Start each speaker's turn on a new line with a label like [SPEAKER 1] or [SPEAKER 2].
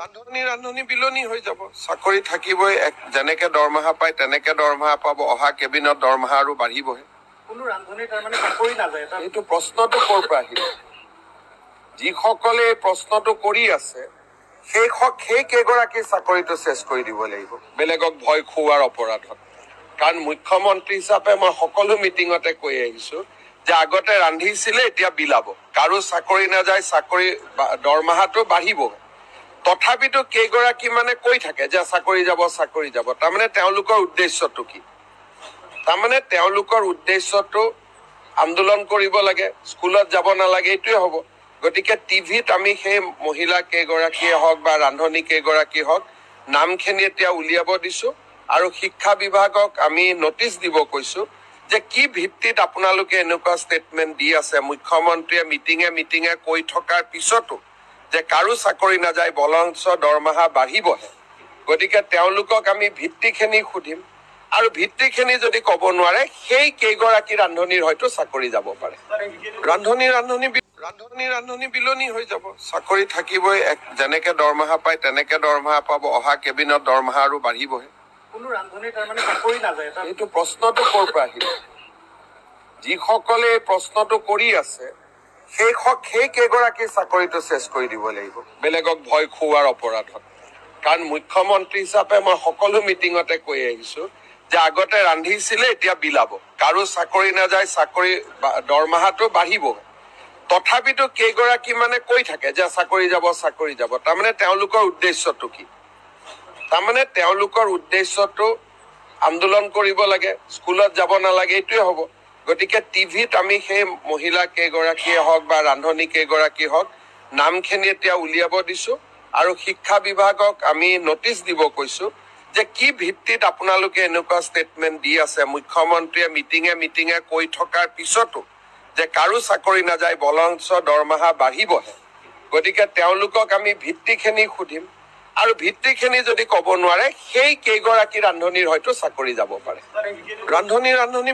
[SPEAKER 1] ৰান্ধনি বিলনি হৈ যাব। চাকৰি থাকিবই, যেনেকে দৰমহা পায় তেনেকে দৰমহা পাব। অহা কেবিনত দৰমহা আৰু বাঢ়িবহে।
[SPEAKER 2] কোনো ৰান্ধনি তাৰমানে চাকৰি নাযায়।
[SPEAKER 1] এইটো প্ৰশ্নটো ক'ৰ পৰা আহিল? যিসকলে এই প্ৰশ্নটো কৰি আছে সেই কেইগৰাকী চাকৰিটো চেছ কৰি দিব লাগিব বেলেগক ভয় খুওৱাৰ অপৰাধত। কাৰণ মুখ্যমন্ত্ৰী হিচাপে মই সকলো মিটিঙতে কৈ আহিছো যে আগতে ৰান্ধিছিলে, এতিয়া বিলাব। কাৰো চাকৰি নাযায়, চাকৰি দৰমহাটো বাঢ়িব। তথাপিতো কেইগৰাকী মানে কৈ থাকে যে চাকৰি যাব। তাৰমানে তেওঁলোকৰ উদ্দেশ্যটো কি? তাৰমানে তেওঁলোকৰ উদ্দেশ্যটো আন্দোলন কৰিব লাগে, স্কুলত যাব নালাগে, এইটোৱে হ'ব। গতিকে টিভিত আমি সেই মহিলা কেইগৰাকীয়ে হওক বা ৰান্ধনি কেইগৰাকী হওক নামখিনি এতিয়া উলিয়াব দিছো আৰু শিক্ষা বিভাগক আমি নটিচ দিব কৈছো যে কি ভিত্তিত আপোনালোকে এনেকুৱা ষ্টেটমেণ্ট দি আছে। মুখ্যমন্ত্ৰীয়ে মিটিঙে কৈ থকাৰ পিছতো যে কাৰো চাকৰি নাযায়, বৰঞ্চ দৰমহা বাঢ়িবহে। গতিকে তেওঁলোকক আমি ভিত্তিখিনি সুধিম আৰু ভিত্তিখিনি যদি ক'ব নোৱাৰে সেই কেইগৰাকী ৰান্ধনিৰ হয়তো চাকৰি যাব পাৰে। ৰান্ধনি বিলনি হৈ যাব। চাকৰি থাকিবই, যেনেকে দৰমহা পায় তেনেকে দৰমহা পাব। অহা কেবিনত দৰমহা আৰু বাঢ়িবহে।
[SPEAKER 2] কোনো ৰান্ধনি তাৰমানে চাকৰি নাযায়।
[SPEAKER 1] এইটো প্ৰশ্নটো ক'ৰ পৰা আহিল? যিসকলে এই প্ৰশ্নটো কৰি আছে সেই কেইগৰাকী চাকৰিটো চেছ কৰি দিব লাগিব বেলেগক ভয় খুওৱাৰ অপৰাধত। কাৰণ মুখ্যমন্ত্ৰী হিচাপে মই সকলো মিটিঙতে কৈ আহিছো যে আগতে ৰান্ধিছিলে, এতিয়া বিলাব। কাৰো চাকৰি নাযায়, চাকৰি দৰমহাটো বাঢ়িব। তথাপিতো কেইগৰাকী মানে কৈ থাকে যে চাকৰি যাব। তাৰমানে তেওঁলোকৰ উদ্দেশ্যটো কি? তাৰমানে তেওঁলোকৰ উদ্দেশ্যটো আন্দোলন কৰিব লাগে, স্কুলত যাব নালাগে, এইটোৱে হ'ব। গতিকে টিভিত আমি সেই মহিলা কেইগৰাকীয়ে হওক বা ৰান্ধনি কেইগৰাকী হওক নামখিনি এতিয়া উলিয়াব দিছো আৰু শিক্ষা বিভাগক আমি নটিচ দিব কৈছো যে কি ভিত্তিত আপোনালোকে এনেকুৱা ষ্টেটমেণ্ট দি আছে। মুখ্যমন্ত্ৰীয়ে মিটিঙে কৈ থকাৰ পিছতো যে কাৰো চাকৰি নাযায়, বৰঞ্চ দৰমহা বাঢ়িবহে। গতিকে তেওঁলোকক আমি ভিত্তিখিনি সুধিম আৰু ভিত্তিখিনি যদি ক'ব নোৱাৰে সেই কেইগৰাকী ৰান্ধনিৰ হয়তো চাকৰি যাব পাৰে। ৰান্ধনি